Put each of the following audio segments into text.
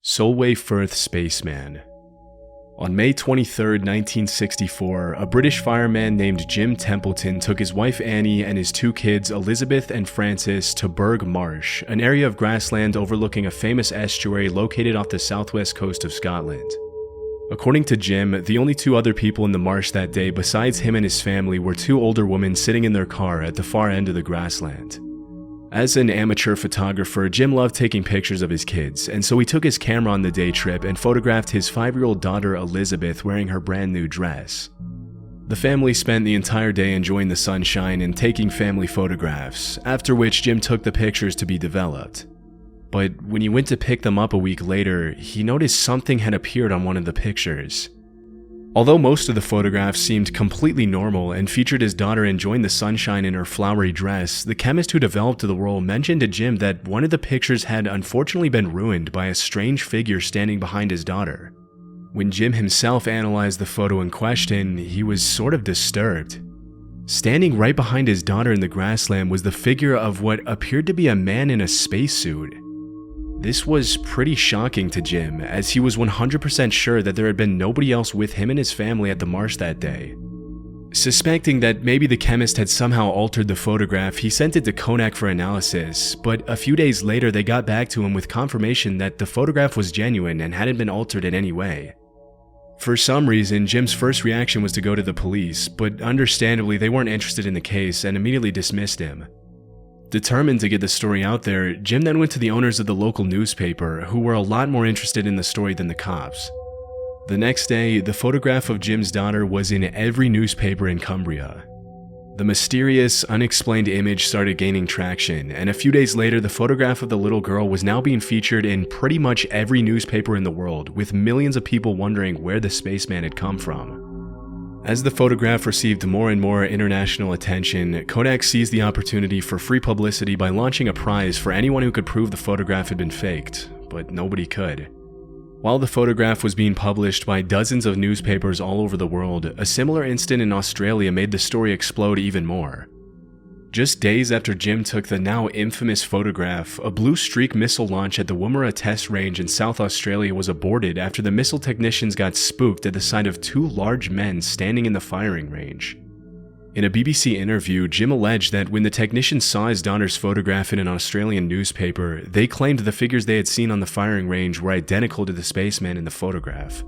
Solway Firth Spaceman. On May 23, 1964, a British fireman named Jim Templeton took his wife Annie and his two kids Elizabeth and Francis to Burgh Marsh, an area of grassland overlooking a famous estuary located off the southwest coast of Scotland. According to Jim, the only two other people in the marsh that day besides him and his family were two older women sitting in their car at the far end of the grassland. As an amateur photographer, Jim loved taking pictures of his kids, and so he took his camera on the day trip and photographed his 5-year-old daughter Elizabeth wearing her brand new dress. The family spent the entire day enjoying the sunshine and taking family photographs, after which Jim took the pictures to be developed. But when he went to pick them up a week later, he noticed something had appeared on one of the pictures. Although most of the photographs seemed completely normal and featured his daughter enjoying the sunshine in her flowery dress, the chemist who developed the role mentioned to Jim that one of the pictures had unfortunately been ruined by a strange figure standing behind his daughter. When Jim himself analyzed the photo in question, he was sort of disturbed. Standing right behind his daughter in the grassland was the figure of what appeared to be a man in a spacesuit. This was pretty shocking to Jim, as he was 100% sure that there had been nobody else with him and his family at the marsh that day. Suspecting that maybe the chemist had somehow altered the photograph, he sent it to Kodak for analysis, but a few days later they got back to him with confirmation that the photograph was genuine and hadn't been altered in any way. For some reason, Jim's first reaction was to go to the police, but understandably they weren't interested in the case and immediately dismissed him. Determined to get the story out there, Jim then went to the owners of the local newspaper, who were a lot more interested in the story than the cops. The next day, the photograph of Jim's daughter was in every newspaper in Cumbria. The mysterious, unexplained image started gaining traction, and a few days later, the photograph of the little girl was now being featured in pretty much every newspaper in the world, with millions of people wondering where the spaceman had come from. As the photograph received more and more international attention, Kodak seized the opportunity for free publicity by launching a prize for anyone who could prove the photograph had been faked, but nobody could. While the photograph was being published by dozens of newspapers all over the world, a similar incident in Australia made the story explode even more. Just days after Jim took the now infamous photograph, a Blue Streak missile launch at the Woomera test range in South Australia was aborted after the missile technicians got spooked at the sight of two large men standing in the firing range. In a BBC interview, Jim alleged that when the technicians saw his daughter's photograph in an Australian newspaper, they claimed the figures they had seen on the firing range were identical to the spaceman in the photograph.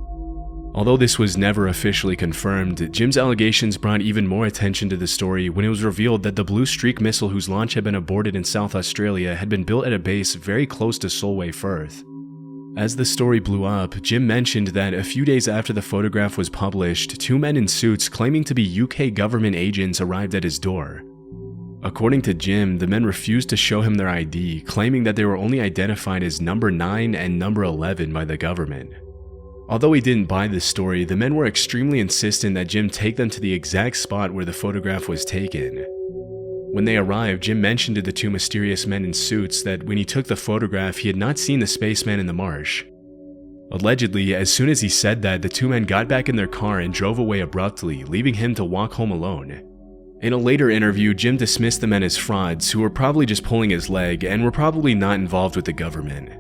Although this was never officially confirmed, Jim's allegations brought even more attention to the story when it was revealed that the Blue Streak missile whose launch had been aborted in South Australia had been built at a base very close to Solway Firth. As the story blew up, Jim mentioned that a few days after the photograph was published, two men in suits claiming to be UK government agents arrived at his door. According to Jim, the men refused to show him their ID, claiming that they were only identified as number 9 and number 11 by the government. Although he didn't buy this story, the men were extremely insistent that Jim take them to the exact spot where the photograph was taken. When they arrived, Jim mentioned to the two mysterious men in suits that when he took the photograph, he had not seen the spaceman in the marsh. Allegedly, as soon as he said that, the two men got back in their car and drove away abruptly, leaving him to walk home alone. In a later interview, Jim dismissed the men as frauds who were probably just pulling his leg and were probably not involved with the government.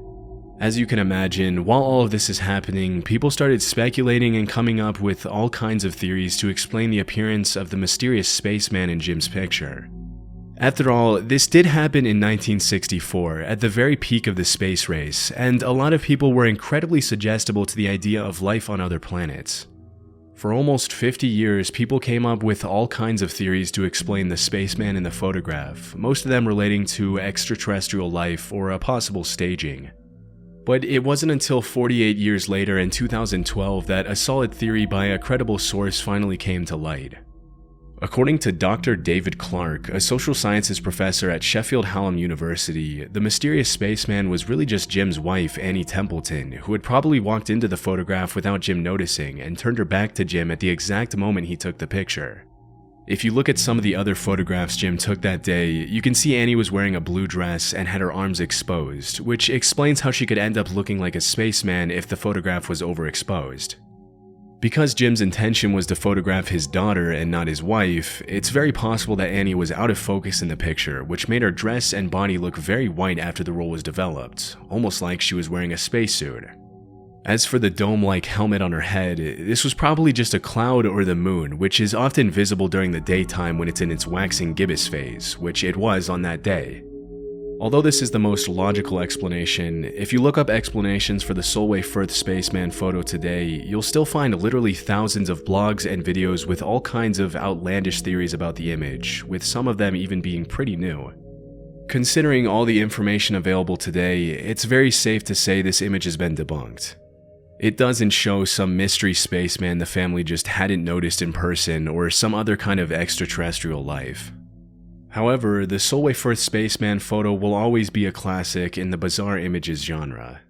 As you can imagine, while all of this is happening, people started speculating and coming up with all kinds of theories to explain the appearance of the mysterious spaceman in Jim's picture. After all, this did happen in 1964, at the very peak of the space race, and a lot of people were incredibly suggestible to the idea of life on other planets. For almost 50 years, people came up with all kinds of theories to explain the spaceman in the photograph, most of them relating to extraterrestrial life or a possible staging. But it wasn't until 48 years later in 2012 that a solid theory by a credible source finally came to light. According to Dr. David Clark, a social sciences professor at Sheffield Hallam University, the mysterious spaceman was really just Jim's wife, Annie Templeton, who had probably walked into the photograph without Jim noticing and turned her back to Jim at the exact moment he took the picture. If you look at some of the other photographs Jim took that day, you can see Annie was wearing a blue dress and had her arms exposed, which explains how she could end up looking like a spaceman if the photograph was overexposed. Because Jim's intention was to photograph his daughter and not his wife, it's very possible that Annie was out of focus in the picture, which made her dress and body look very white after the role was developed, almost like she was wearing a spacesuit. As for the dome-like helmet on her head, this was probably just a cloud or the moon, which is often visible during the daytime when it's in its waxing gibbous phase, which it was on that day. Although this is the most logical explanation, if you look up explanations for the Solway Firth Spaceman photo today, you'll still find literally thousands of blogs and videos with all kinds of outlandish theories about the image, with some of them even being pretty new. Considering all the information available today, it's very safe to say this image has been debunked. It doesn't show some mystery spaceman the family just hadn't noticed in person or some other kind of extraterrestrial life. However, the Solway Firth Spaceman photo will always be a classic in the bizarre images genre.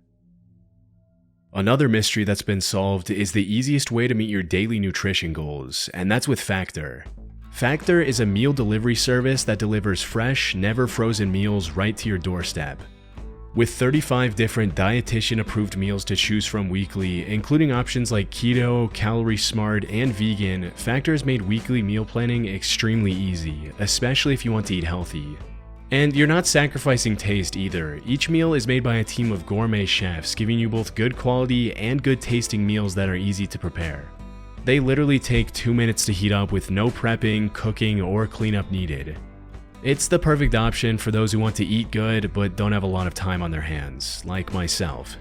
Another mystery that's been solved is the easiest way to meet your daily nutrition goals, and that's with Factor. Factor is a meal delivery service that delivers fresh, never frozen meals right to your doorstep. With 35 different dietitian-approved meals to choose from weekly, including options like keto, calorie smart, and vegan, Factor has made weekly meal planning extremely easy, especially if you want to eat healthy. And you're not sacrificing taste either. Each meal is made by a team of gourmet chefs, giving you both good quality and good tasting meals that are easy to prepare. They literally take 2 minutes to heat up with no prepping, cooking, or cleanup needed. It's the perfect option for those who want to eat good but don't have a lot of time on their hands, like myself.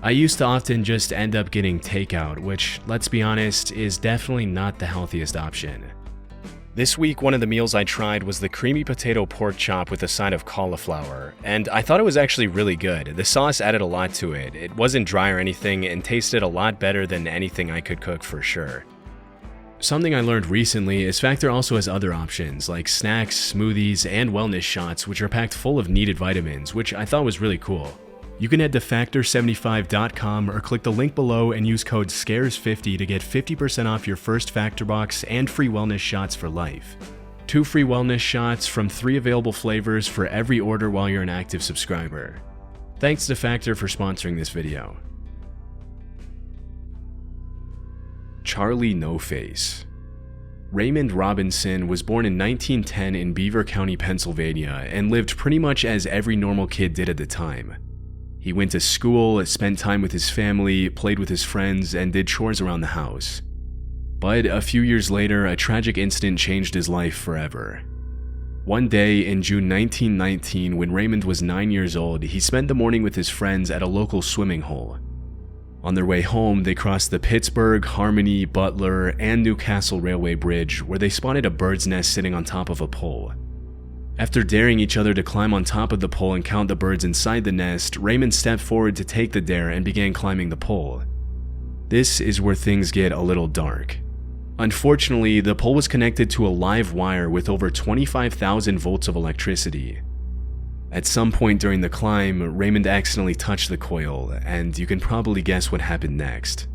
I used to often just end up getting takeout, which, let's be honest, is definitely not the healthiest option. This week, one of the meals I tried was the creamy potato pork chop with a side of cauliflower, and I thought it was actually really good. The sauce added a lot to it. It wasn't dry or anything and tasted a lot better than anything I could cook for sure. Something I learned recently is Factor also has other options like snacks, smoothies, and wellness shots which are packed full of needed vitamins, which I thought was really cool. You can head to factor75.com or click the link below and use code SCARES50 to get 50% off your first Factor box and free wellness shots for life. 2 free wellness shots from 3 available flavors for every order while you're an active subscriber. Thanks to Factor for sponsoring this video. Charlie No-Face. Raymond Robinson was born in 1910 in Beaver County, Pennsylvania, and lived pretty much as every normal kid did at the time. He went to school, spent time with his family, played with his friends, and did chores around the house. But a few years later, a tragic incident changed his life forever. One day in June 1919, when Raymond was 9 years old, he spent the morning with his friends at a local swimming hole. On their way home, they crossed the Pittsburgh, Harmony, Butler, and Newcastle Railway Bridge, where they spotted a bird's nest sitting on top of a pole. After daring each other to climb on top of the pole and count the birds inside the nest, Raymond stepped forward to take the dare and began climbing the pole. This is where things get a little dark. Unfortunately, the pole was connected to a live wire with over 25,000 volts of electricity. At some point during the climb, Raymond accidentally touched the coil, and you can probably guess what happened next.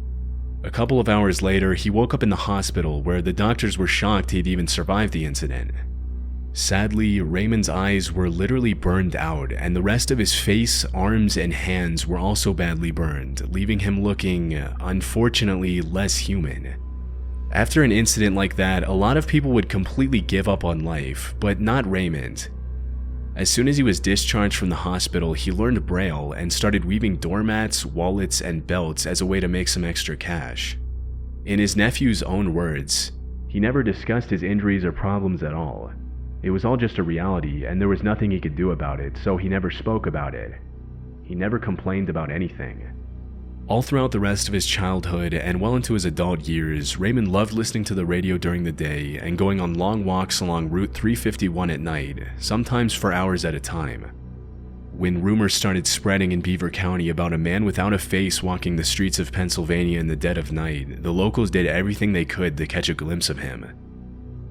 A couple of hours later, he woke up in the hospital where the doctors were shocked he'd even survived the incident. Sadly, Raymond's eyes were literally burned out, and the rest of his face, arms, and hands were also badly burned, leaving him looking, unfortunately, less human. After an incident like that, a lot of people would completely give up on life, but not Raymond. As soon as he was discharged from the hospital, he learned Braille and started weaving doormats, wallets, and belts as a way to make some extra cash. In his nephew's own words, he never discussed his injuries or problems at all. It was all just a reality, and there was nothing he could do about it, so he never spoke about it. He never complained about anything. All throughout the rest of his childhood and well into his adult years, Raymond loved listening to the radio during the day and going on long walks along Route 351 at night, sometimes for hours at a time. When rumors started spreading in Beaver County about a man without a face walking the streets of Pennsylvania in the dead of night, the locals did everything they could to catch a glimpse of him.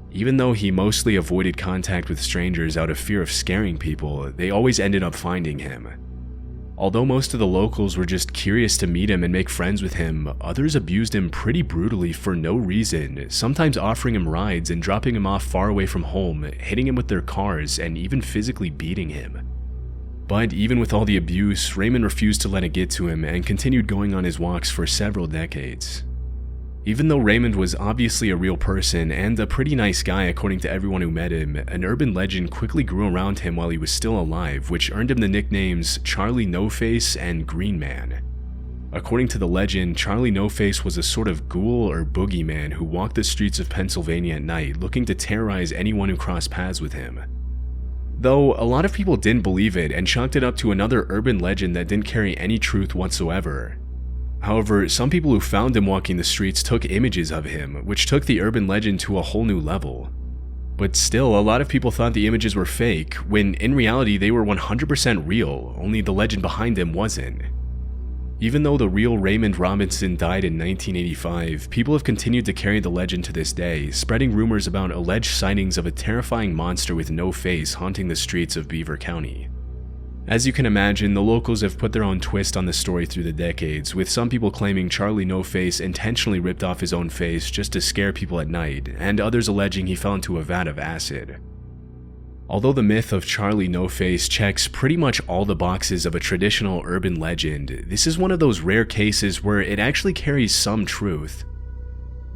Even though he mostly avoided contact with strangers out of fear of scaring people, they always ended up finding him. Although most of the locals were just curious to meet him and make friends with him, others abused him pretty brutally for no reason, sometimes offering him rides and dropping him off far away from home, hitting him with their cars, and even physically beating him. But even with all the abuse, Raymond refused to let it get to him and continued going on his walks for several decades. Even though Raymond was obviously a real person and a pretty nice guy according to everyone who met him, an urban legend quickly grew around him while he was still alive, which earned him the nicknames Charlie No-Face and Green Man. According to the legend, Charlie No-Face was a sort of ghoul or boogeyman who walked the streets of Pennsylvania at night looking to terrorize anyone who crossed paths with him. Though a lot of people didn't believe it and chalked it up to another urban legend that didn't carry any truth whatsoever. However, some people who found him walking the streets took images of him, which took the urban legend to a whole new level. But still, a lot of people thought the images were fake, when in reality they were 100% real, only the legend behind him wasn't. Even though the real Raymond Robinson died in 1985, people have continued to carry the legend to this day, spreading rumors about alleged sightings of a terrifying monster with no face haunting the streets of Beaver County. As you can imagine, the locals have put their own twist on the story through the decades, with some people claiming Charlie No-Face intentionally ripped off his own face just to scare people at night, and others alleging he fell into a vat of acid. Although the myth of Charlie No-Face checks pretty much all the boxes of a traditional urban legend, this is one of those rare cases where it actually carries some truth.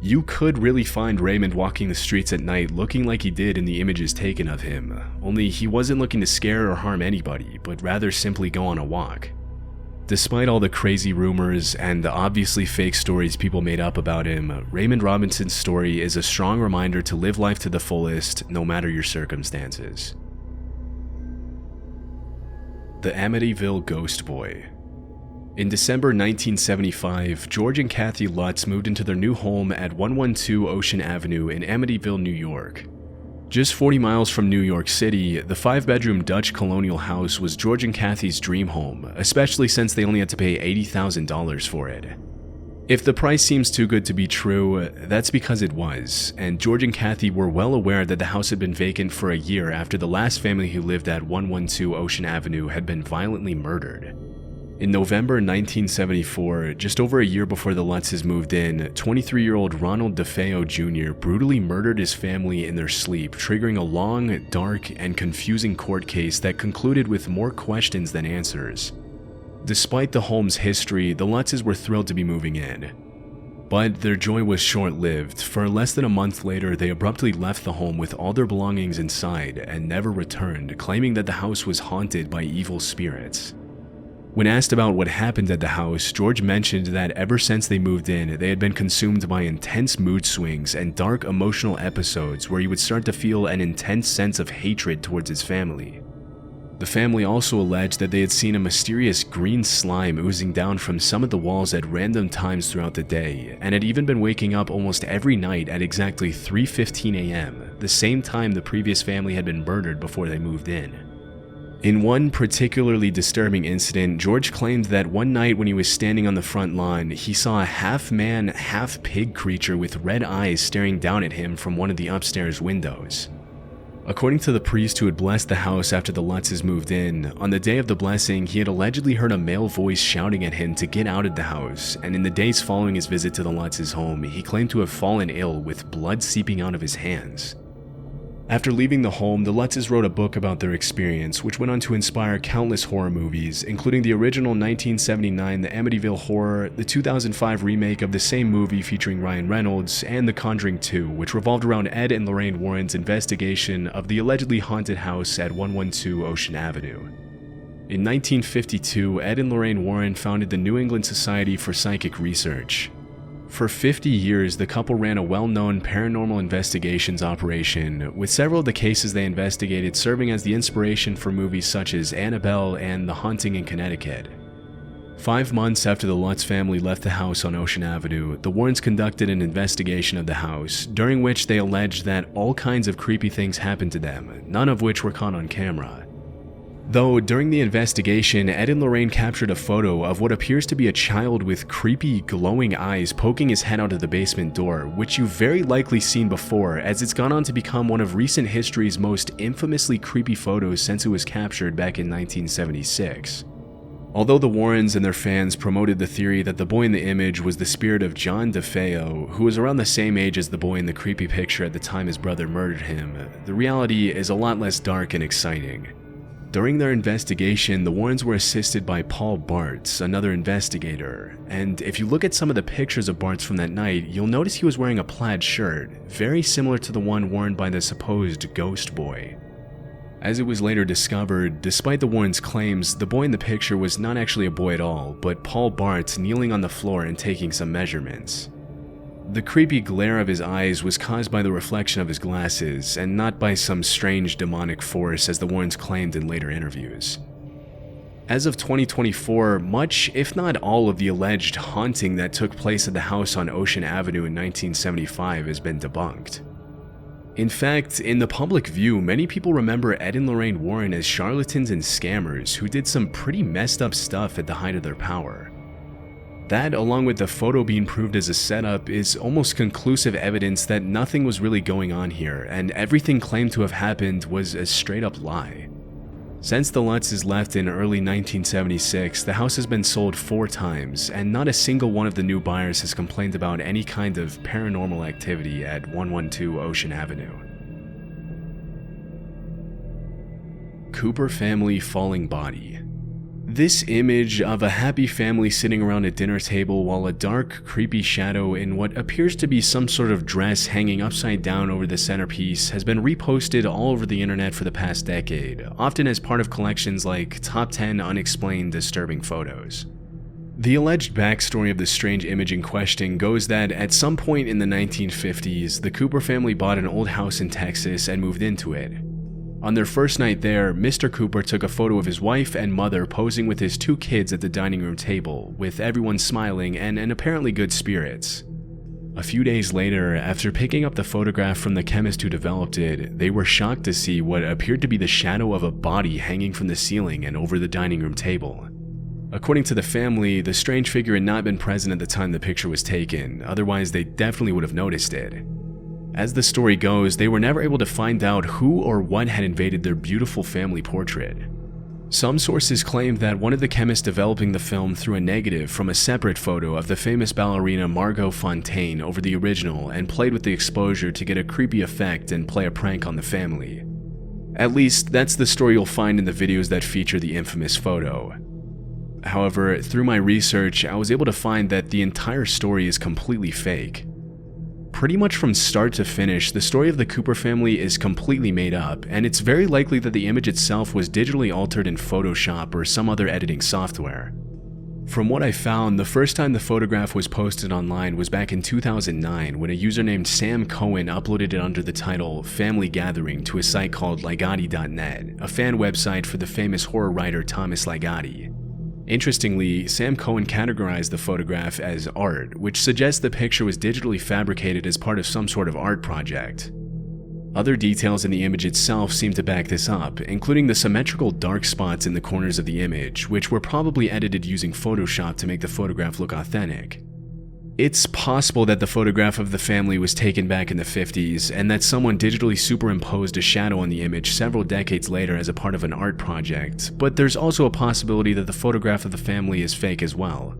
You could really find Raymond walking the streets at night looking like he did in the images taken of him, only he wasn't looking to scare or harm anybody, but rather simply go on a walk. Despite all the crazy rumors and the obviously fake stories people made up about him, Raymond Robinson's story is a strong reminder to live life to the fullest, no matter your circumstances. The Amityville Ghost Boy. In December 1975, George and Kathy Lutz moved into their new home at 112 Ocean Avenue in Amityville, New York. Just 40 miles from New York City, the 5-bedroom Dutch colonial house was George and Kathy's dream home, especially since they only had to pay $80,000 for it. If the price seems too good to be true, that's because it was, and George and Kathy were well aware that the house had been vacant for a year after the last family who lived at 112 Ocean Avenue had been violently murdered. In November 1974, just over a year before the Lutzes moved in, 23-year-old Ronald DeFeo Jr. brutally murdered his family in their sleep, triggering a long, dark, and confusing court case that concluded with more questions than answers. Despite the home's history, the Lutzes were thrilled to be moving in. But their joy was short-lived, for less than a month later they abruptly left the home with all their belongings inside and never returned, claiming that the house was haunted by evil spirits. When asked about what happened at the house, George mentioned that ever since they moved in, they had been consumed by intense mood swings and dark emotional episodes where he would start to feel an intense sense of hatred towards his family. The family also alleged that they had seen a mysterious green slime oozing down from some of the walls at random times throughout the day, and had even been waking up almost every night at exactly 3:15 a.m., the same time the previous family had been murdered before they moved in. In one particularly disturbing incident, George claimed that one night when he was standing on the front lawn, he saw a half-man, half-pig creature with red eyes staring down at him from one of the upstairs windows. According to the priest who had blessed the house after the Lutzes moved in, on the day of the blessing, he had allegedly heard a male voice shouting at him to get out of the house, and in the days following his visit to the Lutzes' home, he claimed to have fallen ill with blood seeping out of his hands. After leaving the home, the Lutzes wrote a book about their experience, which went on to inspire countless horror movies, including the original 1979 The Amityville Horror, the 2005 remake of the same movie featuring Ryan Reynolds, and The Conjuring 2, which revolved around Ed and Lorraine Warren's investigation of the allegedly haunted house at 112 Ocean Avenue. In 1952, Ed and Lorraine Warren founded the New England Society for Psychic Research. For 50 years, the couple ran a well-known paranormal investigations operation, with several of the cases they investigated serving as the inspiration for movies such as Annabelle and The Haunting in Connecticut. 5 months after the Lutz family left the house on Ocean Avenue, the Warrens conducted an investigation of the house, during which they alleged that all kinds of creepy things happened to them, none of which were caught on camera. Though, during the investigation, Ed and Lorraine captured a photo of what appears to be a child with creepy, glowing eyes poking his head out of the basement door, which you've very likely seen before, as it's gone on to become one of recent history's most infamously creepy photos since it was captured back in 1976. Although the Warrens and their fans promoted the theory that the boy in the image was the spirit of John DeFeo, who was around the same age as the boy in the creepy picture at the time his brother murdered him, the reality is a lot less dark and exciting. During their investigation, the Warrens were assisted by Paul Bartz, another investigator, and if you look at some of the pictures of Bartz from that night, you'll notice he was wearing a plaid shirt, very similar to the one worn by the supposed Ghost Boy. As it was later discovered, despite the Warrens' claims, the boy in the picture was not actually a boy at all, but Paul Bart kneeling on the floor and taking some measurements. The creepy glare of his eyes was caused by the reflection of his glasses, and not by some strange demonic force as the Warrens claimed in later interviews. As of 2024, much, if not all, of the alleged haunting that took place at the house on Ocean Avenue in 1975 has been debunked. In fact, in the public view, many people remember Ed and Lorraine Warren as charlatans and scammers who did some pretty messed up stuff at the height of their power. That, along with the photo being proved as a setup, is almost conclusive evidence that nothing was really going on here, and everything claimed to have happened was a straight-up lie. Since the Lutzes left in early 1976, the house has been sold 4 times, and not a single one of the new buyers has complained about any kind of paranormal activity at 112 Ocean Avenue. Cooper family falling body. This image of a happy family sitting around a dinner table while a dark, creepy shadow in what appears to be some sort of dress hanging upside down over the centerpiece has been reposted all over the internet for the past decade, often as part of collections like Top 10 Unexplained Disturbing Photos. The alleged backstory of the strange image in question goes that at some point in the 1950s, the Cooper family bought an old house in Texas and moved into it. On their first night there, Mr. Cooper took a photo of his wife and mother posing with his 2 kids at the dining room table, with everyone smiling and in apparently good spirits. A few days later, after picking up the photograph from the chemist who developed it, they were shocked to see what appeared to be the shadow of a body hanging from the ceiling and over the dining room table. According to the family, the strange figure had not been present at the time the picture was taken, otherwise they definitely would have noticed it. As the story goes, they were never able to find out who or what had invaded their beautiful family portrait. Some sources claim that one of the chemists developing the film threw a negative from a separate photo of the famous ballerina Margot Fontaine over the original and played with the exposure to get a creepy effect and play a prank on the family. At least, that's the story you'll find in the videos that feature the infamous photo. However, through my research, I was able to find that the entire story is completely fake. Pretty much from start to finish, the story of the Cooper family is completely made up, and it's very likely that the image itself was digitally altered in Photoshop or some other editing software. From what I found, the first time the photograph was posted online was back in 2009 when a user named Sam Cohen uploaded it under the title Family Gathering to a site called Ligotti.net, a fan website for the famous horror writer Thomas Ligotti. Interestingly, Sam Cohen categorized the photograph as art, which suggests the picture was digitally fabricated as part of some sort of art project. Other details in the image itself seem to back this up, including the symmetrical dark spots in the corners of the image, which were probably edited using Photoshop to make the photograph look authentic. It's possible that the photograph of the family was taken back in the 50s, and that someone digitally superimposed a shadow on the image several decades later as a part of an art project, but there's also a possibility that the photograph of the family is fake as well.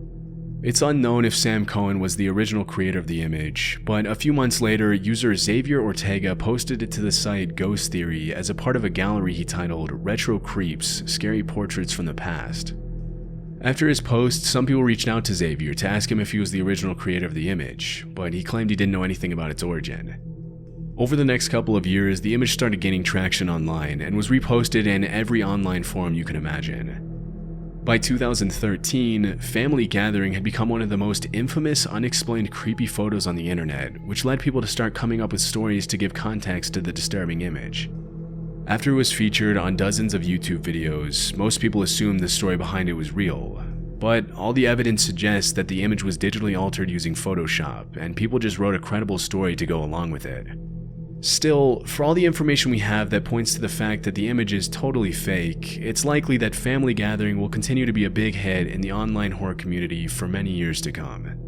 It's unknown if Sam Cohen was the original creator of the image, but a few months later, user Xavier Ortega posted it to the site Ghost Theory as a part of a gallery he titled Retro Creeps: Scary Portraits from the Past. After his post, some people reached out to Xavier to ask him if he was the original creator of the image, but he claimed he didn't know anything about its origin. Over the next couple of years, the image started gaining traction online and was reposted in every online forum you can imagine. By 2013, Family Gathering had become one of the most infamous, unexplained creepy photos on the internet, which led people to start coming up with stories to give context to the disturbing image. After it was featured on dozens of YouTube videos, most people assumed the story behind it was real, but all the evidence suggests that the image was digitally altered using Photoshop, and people just wrote a credible story to go along with it. Still, for all the information we have that points to the fact that the image is totally fake, it's likely that Family Gathering will continue to be a big hit in the online horror community for many years to come.